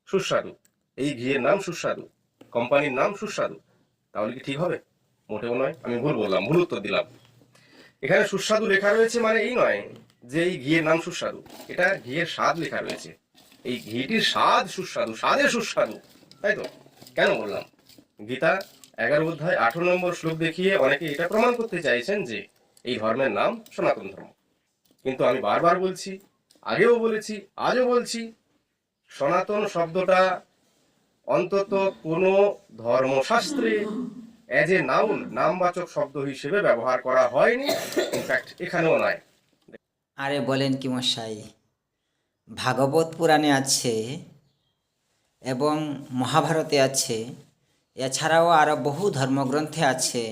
সুস্বাদু, এই ঘিয়ের নাম সুস্বাদু, কোম্পানির নাম সুস্বাদু, তাহলে কি ঠিক হবে? মোটেও নয়। আমি ভুল বললাম, ভুল উত্তর দিলাম। এখানে সুস্বাদু লেখা রয়েছে মানে এই নয় যে এই ঘিয়ের নাম সুস্বাদু, এটা ঘিয়ের স্বাদ লেখা রয়েছে। এই ঘিটির স্বাদ সুস্বাদু, স্বাদে সুস্বাদু, তাই তো? কেন বললাম? গীতা 11 অধ্যায় 18 নম্বর শ্লোক দেখিয়ে অনেকে এটা প্রমাণ করতে চাইছেন যে এই ধর্মের নাম সনাতন ধর্ম। কিন্তু আমি বারবার বলছি, আগেও বলেছি, আজও বলছি, সনাতন শব্দটা অন্তত কোনো ধর্মশাস্ত্রে অ্যাজ এ নাউন, নামবাচক শব্দ হিসেবে ব্যবহার করা হয়নি, ইনফ্যাক্ট এখানেও নয়। আরে বলেন কি মশাই, ভাগবত পুরাণে আছে এবং মহাভারতে আছে, এছাড়াও আরও বহু ধর্মগ্রন্থে আছে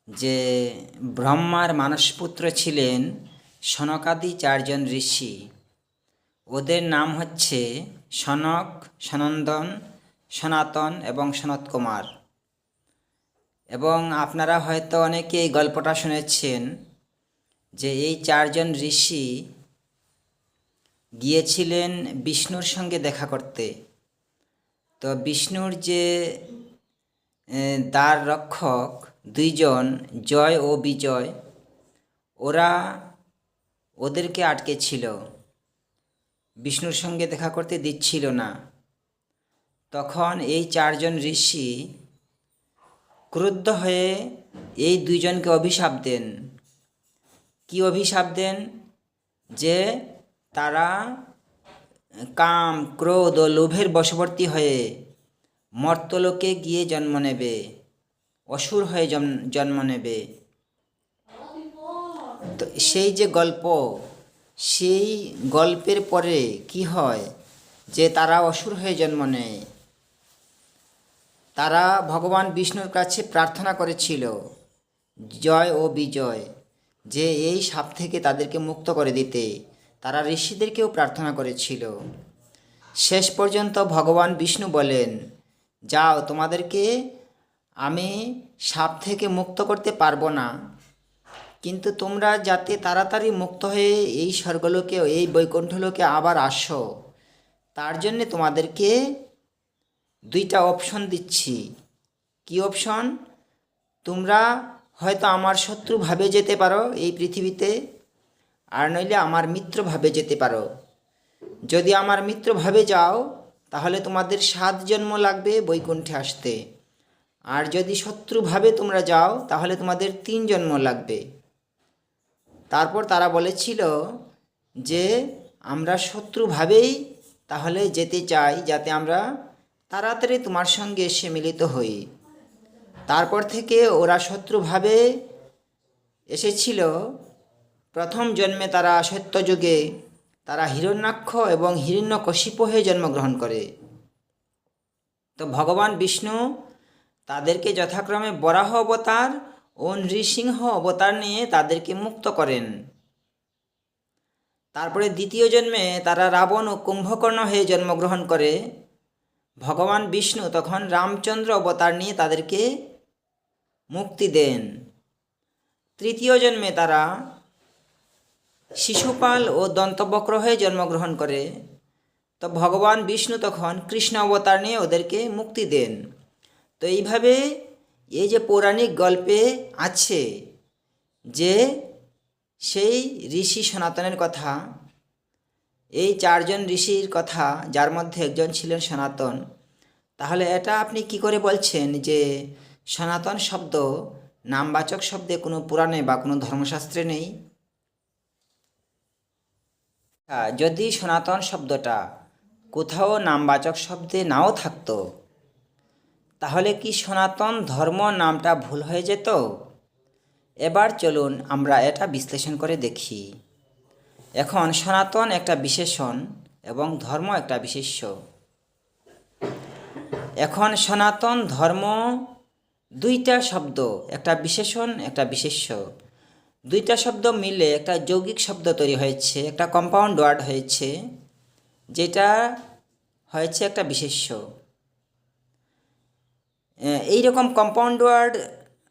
যে ব্রহ্মার মানসপুত্র ছিলেন সনকাদি 4জন ঋষি। ওদের নাম হচ্ছে সনক, সনন্দন, সনাতন এবং সনত কুমার। এবং আপনারা হয়তো অনেকে এই গল্পটা শুনেছেন যে এই 4জন ঋষি গিয়েছিলেন বিষ্ণুর সঙ্গে দেখা করতে। তো বিষ্ণুর যে দ্বার রক্ষক 2জন, জয় ও বিজয়, ওরা ওদেরকে আটকে ছিল, বিষ্ণুর সঙ্গে দেখা করতে দিচ্ছিল না। তখন এই 4জন ঋষি ক্রুদ্ধ হয়ে এই 2জনকে অভিশাপ দেন। কি অভিশাপ দেন? যে তারা কাম, ক্রোধ ও লোভের বশবর্তী হয়ে মর্তলোকে গিয়ে জন্ম নেবে, অসুর হয়ে জন্ম নেবে। তো সেই যে গল্প, সেই গল্পের পরে কি হয় যে তারা অসুর হয়ে জন্ম নেয়। তারা ভগবান বিষ্ণুর কাছে প্রার্থনা করেছিল জয় ও বিজয়, যে এই সাপ থেকে তাদেরকে মুক্ত করে দিতে। তারা ঋষিদেরকেও প্রার্থনা করেছিল। শেষ পর্যন্ত ভগবান বিষ্ণু বলেন, যাও, তোমাদেরকে আমি সাপ থেকে মুক্ত করতে পারবো না, কিন্তু তোমরা যাতে তাড়াতাড়ি মুক্ত হয়ে এই স্বর্গলোকে, এই বৈকুণ্ঠলোকে আবার আসো, তার জন্যে তোমাদেরকে 2টা অপশন দিচ্ছি। কি অপশন? তোমরা হয়তো আমার শত্রু ভাবে যেতে পারো এই পৃথিবীতে, আর নইলে আমার মিত্র ভাবে যেতে পারো। যদি আমার মিত্র ভাবে যাও তাহলে তোমাদের 7 জন্ম লাগবে বৈকুণ্ঠে আসতে, আর যদি শত্রুভাবে তোমরা যাও তাহলে তোমাদের 3 জন্ম লাগবে। তারপর তারা বলেছিল যে আমরা শত্রুভাবেই তাহলে যেতে চাই, যাতে আমরা তাড়াতাড়ি তোমার সঙ্গে এসে মিলিত হই। তারপর থেকে ওরা শত্রুভাবে এসেছিল। প্রথম জন্মে তারা সত্যযুগে তারা হিরণ্যাক্ষ এবং হিরণ্যকশিপু হয়ে জন্মগ্রহণ করে। তো ভগবান বিষ্ণু তাদেরকে যথাক্রমে বরাহ অবতার ও নৃসিংহ অবতার নিয়ে তাদেরকে মুক্ত করেন। তারপরে দ্বিতীয় জন্মে তারা রাবণ ও কুম্ভকর্ণ হয়ে জন্মগ্রহণ করে। ভগবান বিষ্ণু তখন রামচন্দ্র অবতার নিয়ে তাদেরকে মুক্তি দেন। তৃতীয় জন্মে তারা শিশুপাল ও দন্তবক্র হয়ে জন্মগ্রহণ করে। তো ভগবান বিষ্ণু তখন কৃষ্ণ অবতার নিয়ে ওদেরকে মুক্তি দেন। তো এইভাবে এই যে পৌরাণিক গল্পে আছে যে সেই ঋষি সনাতনের কথা, এই 4জন ঋষির কথা, যার মধ্যে একজন ছিলেন সনাতন। তাহলে এটা আপনি কি করে বলছেন যে সনাতন শব্দ নামবাচক শব্দে কোনো পুরাণে বা কোনো ধর্মশাস্ত্রে নেই? যদি সনাতন শব্দটা কোথাও নামবাচক শব্দে নাও থাকতো, তাহলে কি সনাতন ধর্ম নামটা ভুল হয়ে যেত? এবার চলুন আমরা এটা বিশ্লেষণ করে দেখি। এখন সনাতন একটা বিশেষণ এবং ধর্ম একটা বিশেষ্য। এখন সনাতন ধর্ম 2টা শব্দ, একটা বিশেষণ একটা বিশেষ্য, 2টা শব্দ মিলে একটা যৌগিক শব্দ তৈরি হয়েছে, একটা কম্পাউন্ড ওয়ার্ড হয়েছে, যেটা হয়েছে একটা বিশেষ্য। এই রকম কম্পাউন্ড ওয়ার্ড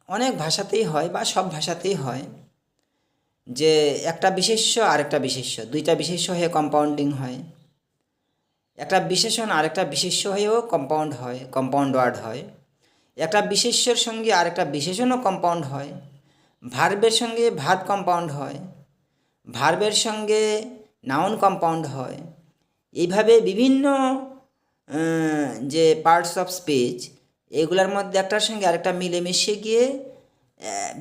অনেক ভাষাতেই হয় বা সব ভাষাতেই হয়, যে একটা বিশেষ্য আর একটা বিশেষ্য, 2টা বিশেষ্য হয়ে কম্পাউন্ডিং হয়। একটা বিশেষণ আরেকটা বিশেষ্য হয়েও কম্পাউন্ড হয়, কম্পাউন্ড ওয়ার্ড হয়। একটা বিশেষ্যর সঙ্গে আরেকটা বিশেষণও কম্পাউন্ড হয়। ভার্বের সঙ্গে ভার্ব কম্পাউন্ড হয়, ভার্বের সঙ্গে নাউন কম্পাউন্ড হয়। এইভাবে বিভিন্ন যে পার্টস অফ স্পিচ, এগুলোর মধ্যে একটার সঙ্গে আরেকটা মিলেমিশে গিয়ে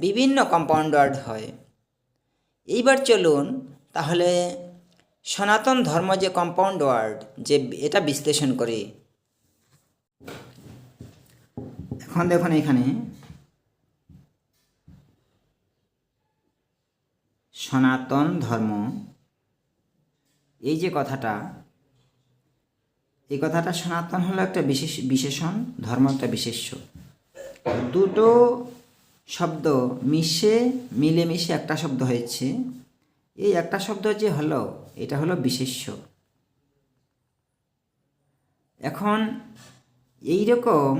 বিভিন্ন কম্পাউন্ড ওয়ার্ড হয়। এইবার চলুন তাহলে সনাতন ধর্ম যে কম্পাউন্ড ওয়ার্ড, যে এটা বিশ্লেষণ করি। এখন দেখুন এখানে সনাতন ধর্ম, এই যে কথাটা, এই কথাটা সনাতন হলো একটা বিশেষণ, ধর্ম একটা বিশেষ্য। দুটো শব্দ মিলেমিশে একটা শব্দ হয়েছে। এই একটা শব্দ যে হলো, এটা হলো বিশেষ্য। এখন এই রকম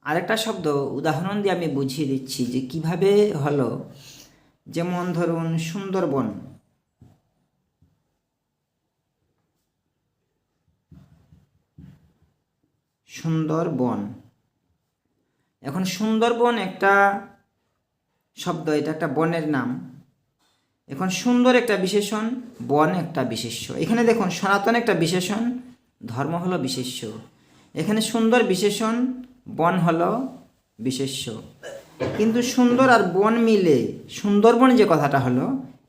আরেকটা শব্দ উদাহরণ দিয়ে আমি বুঝিয়ে দিচ্ছি যে কিভাবে হলো। যেমন ধরুন সুন্দরবন। সুন্দরবন, এখন সুন্দরবন একটা শব্দ, এটা একটা বনের নাম। এখন সুন্দর একটা বিশেষণ, বন একটা বিশেষ্য। এখানে দেখুন সনাতন একটা বিশেষণ, ধর্ম হলো বিশেষ্য। এখানে সুন্দর বিশেষণ, বন হলো বিশেষ্য। কিন্তু সুন্দর আর বন মিলে সুন্দরবন যে কথাটা হলো,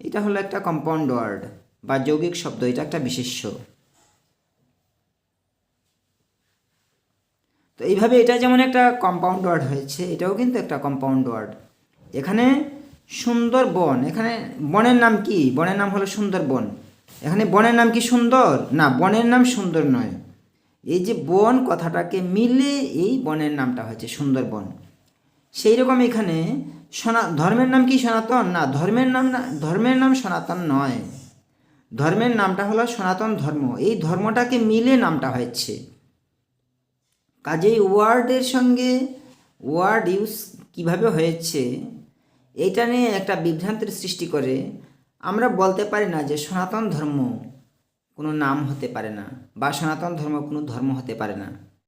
এটা হলো একটা কম্পাউন্ড ওয়ার্ড বা যৌগিক শব্দ, এটা একটা বিশেষ্য। তো এইভাবে এটা যেমন একটা কম্পাউন্ড ওয়ার্ড হয়েছে, এটাও কিন্তু একটা কম্পাউন্ড ওয়ার্ড। এখানে সুন্দরবন, এখানে বনের নাম কি? বনের নাম হলো সুন্দরবন। এখানে বনের নাম কি সুন্দর? না, বনের নাম সুন্দর নয়। এই যে বন কথাটাকে মিলে এই বনের নামটা হয়েছে সুন্দরবন। সেই রকম এখানে ধর্মের নাম কি সনাতন? না, ধর্মের নাম সনাতন নয়। ধর্মের নামটা হলো সনাতন ধর্ম। এই ধর্মটাকে মিলে নামটা হয়েছে। কাজেই ওয়ার্ডের সঙ্গে ওয়ার্ড ইউজ কিভাবে হয়েছে, এটা নিয়ে একটা বিভ্রান্তির সৃষ্টি করে আমরা বলতে পারি না যে সনাতন ধর্ম কোনো নাম হতে পারে না, বা সনাতন ধর্ম কোনো ধর্ম হতে পারে না।